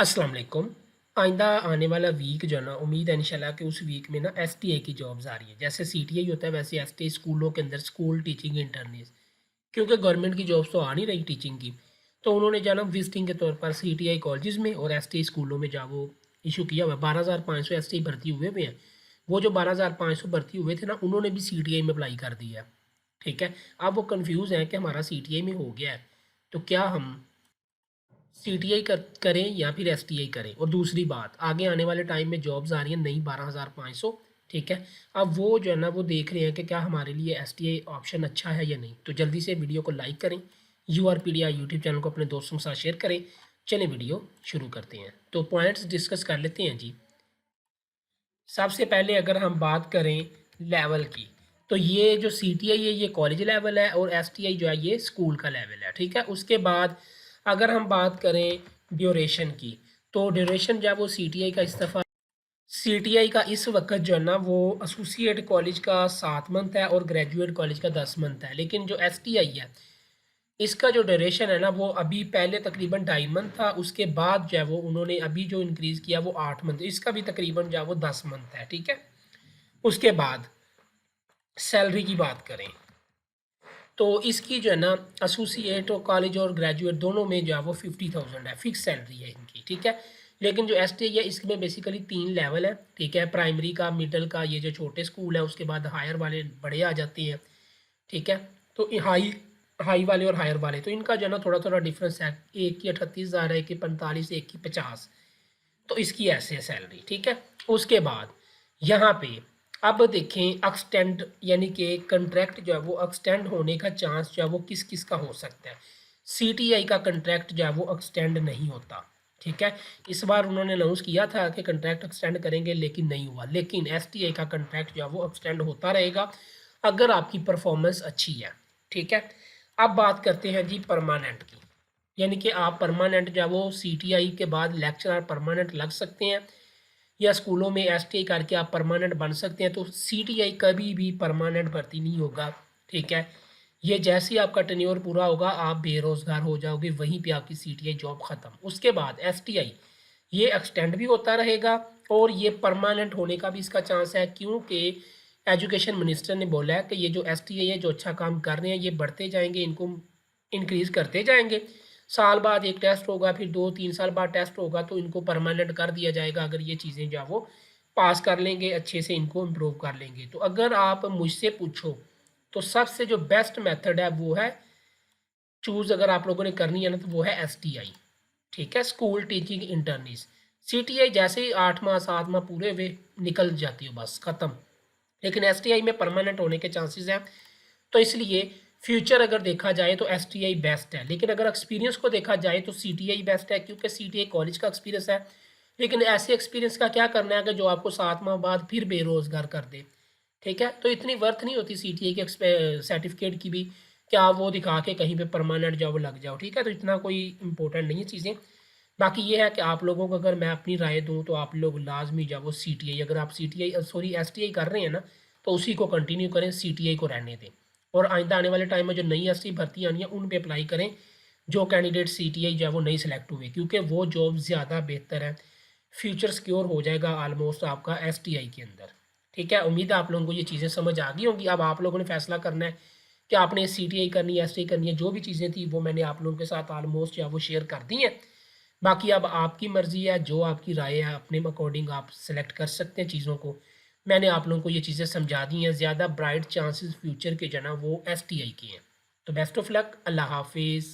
अस्सलाम वालेकुम। आइंदा आने वाला वीक जो है ना, उम्मीद है इंशाल्लाह कि उस वीक में ना एसटीआई की जॉब्स आ रही है। जैसे सीटीआई होता है वैसे एसटीआई स्कूलों के अंदर स्कूल टीचिंग इंटर्निस, क्योंकि गवर्नमेंट की जॉब्स तो आ नहीं रही टीचिंग की, तो उन्होंने जो है ना विजिटिंग के तौर पर सीटीआई कॉलेजेस में और एसटीआई स्कूलों में जा वो इशू किया हुआ है। 12,500 एसटीआई भर्ती हुए हुए हैं। वो जो 12,500 भर्ती हुए थे ना, उन्होंने भी सीटीआई में अप्लाई कर दिया है। ठीक है। अब वो कंफ्यूज हैं कि हमारा सीटीआई में हो गया है, तो क्या हम सीटीआई करें या फिर एसटीआई करें। और दूसरी बात, आगे आने वाले टाइम में जॉब्स आ रही हैं नई 12,500। ठीक है। अब वो जो है ना वो देख रहे हैं कि क्या हमारे लिए एसटीआई ऑप्शन अच्छा है या नहीं। तो जल्दी से वीडियो को लाइक करें, यूआरपीडिया यूट्यूब चैनल को अपने दोस्तों के साथ शेयर करें। चलें वीडियो शुरू करते हैं, तो पॉइंट्स डिस्कस कर लेते हैं जी। सबसे पहले अगर हम बात करें लेवल की, तो ये जो सीटीआई है ये कॉलेज लेवल है और एसटीआई जो है ये स्कूल का लेवल है। ठीक है। उसके बाद अगर हम बात करें ड्यूरेशन की, तो ड्यूरेशन जब वो सीटीआई का इस्तीफ़ा सीटीआई का इस वक्त जो है ना वो एसोसिएट कॉलेज का 7 मंथ है और ग्रेजुएट कॉलेज का 10 मंथ है। लेकिन जो एसटीआई है इसका जो ड्यूरेशन है ना वो अभी पहले तकरीबन 2.5 मंथ था, उसके बाद जो है वो उन्होंने अभी जो इंक्रीज़ किया वो 8 मंथ, इसका भी तकरीबन जो है वो 10 मंथ है। ठीक है। उसके बाद सैलरी की बात करें तो इसकी जो है ना एसोसिएट और कॉलेज और ग्रेजुएट दोनों में जो है वो 50,000 है, फिक्स सैलरी है इनकी। ठीक है। लेकिन जो एस टी है इसमें बेसिकली 3 लेवल है। ठीक है। प्राइमरी का, मिडल का, ये जो छोटे स्कूल है, उसके बाद हायर वाले बड़े आ जाते हैं। ठीक है। तो हाई हाई वाले और हायर वाले, तो इनका जो है ना थोड़ा थोड़ा डिफरेंस है। एक की 38,000 है, एक की 45, एक की 50। तो इसकी ऐसे है सैलरी। ठीक है। उसके बाद यहाँ पे अब देखें एक्सटेंड, यानी कि कंट्रैक्ट जो है वो एक्सटेंड होने का चांस जो है वो किस किस का हो सकता है। सीटीआई का कंट्रैक्ट जो है वो एक्सटेंड नहीं होता। ठीक है। इस बार उन्होंने अनाउंस किया था कि कंट्रैक्ट एक्सटेंड करेंगे लेकिन नहीं हुआ। लेकिन एसटीआई का कंट्रैक्ट जो है वो एक्सटेंड होता रहेगा अगर आपकी परफॉर्मेंस अच्छी है। ठीक है। अब बात करते हैं जी परमानेंट की, यानी कि आप परमानेंट जो है वो सीटीआई के बाद लेक्चरर परमानेंट लग सकते हैं या स्कूलों में एसटीआई करके आप परमानेंट बन सकते हैं। तो सीटीआई कभी भी परमानेंट भर्ती नहीं होगा। ठीक है। ये जैसे ही आपका टेन्योर पूरा होगा आप बेरोज़गार हो जाओगे, वहीं पे आपकी सीटीआई जॉब ख़त्म। उसके बाद एसटीआई ये एक्सटेंड भी होता रहेगा और ये परमानेंट होने का भी इसका चांस है, क्योंकि एजुकेशन मिनिस्टर ने बोला है कि ये जो एसटीआई है जो अच्छा काम कर रहे हैं ये बढ़ते जाएंगे, इनको इंक्रीज़ करते जाएंगे। साल बाद एक टेस्ट होगा, फिर 2-3 साल बाद टेस्ट होगा, तो इनको परमानेंट कर दिया जाएगा अगर ये चीज़ें जो है वो पास कर लेंगे, अच्छे से इनको इम्प्रूव कर लेंगे। तो अगर आप मुझसे पूछो तो सबसे जो बेस्ट मेथड है वो है चूज़, अगर आप लोगों ने करनी है ना, तो वो है एसटीआई। ठीक है। School teaching इंटर्निस। सीटीआई जैसे ही 8 माह 7 माह पूरे हुए निकल जाती हो, बस ख़त्म। लेकिन एसटीआई में परमानेंट होने के चांसेस हैं। तो इसलिए फ्यूचर अगर देखा जाए तो एसटीआई बेस्ट है, लेकिन अगर एक्सपीरियंस को देखा जाए तो सीटीआई बेस्ट है, क्योंकि सीटीआई कॉलेज का एक्सपीरियंस है। लेकिन ऐसे एक्सपीरियंस का क्या करना है कि जो आपको 7 माह बाद फिर बेरोज़गार कर दे। ठीक है। तो इतनी वर्थ नहीं होती सीटीआई के सर्टिफिकेट की भी कि आप वो दिखा के कहीं पे परमानेंट जॉब लग जाओ। ठीक है। तो इतना कोई इंपॉर्टेंट नहीं है चीज़ें। बाकी ये है कि आप लोगों को अगर मैं अपनी राय दूँ तो आप लोग लाजमी जाओ सीटीआई, अगर आप सीटीआई सॉरी एसटीआई कर रहे हैं ना, तो उसी को कंटिन्यू करें, सीटीआई को रहने दें। और आइंदा आने वाले टाइम में जो नई एसटी भर्ती आनी है उन पे अप्लाई करें जो कैंडिडेट सीटीआई जो है वो नहीं सेलेक्ट हुए, क्योंकि वो जॉब ज़्यादा बेहतर है। फ्यूचर सिक्योर हो जाएगा ऑलमोस्ट आपका एसटीआई के अंदर। ठीक है। उम्मीद है आप लोगों को ये चीज़ें समझ आ गई होंगी। अब आप लोगों ने फैसला करना है कि आपने सीटीआई करनी है, एसटीआई करनी है। जो भी चीज़ें थी वो मैंने आप लोगों के साथ ऑलमोस्ट जो है वो शेयर कर दी हैं। बाकी अब आपकी मर्ज़ी है, जो आपकी राय है अपने अकॉर्डिंग आप सेलेक्ट कर सकते हैं चीज़ों को। मैंने आप लोगों को ये चीज़ें समझा दी हैं। ज़्यादा ब्राइट चांसेस फ्यूचर के जो है ना वो एसटीआई के हैं। तो बेस्ट ऑफ लक। अल्लाह हाफिज़।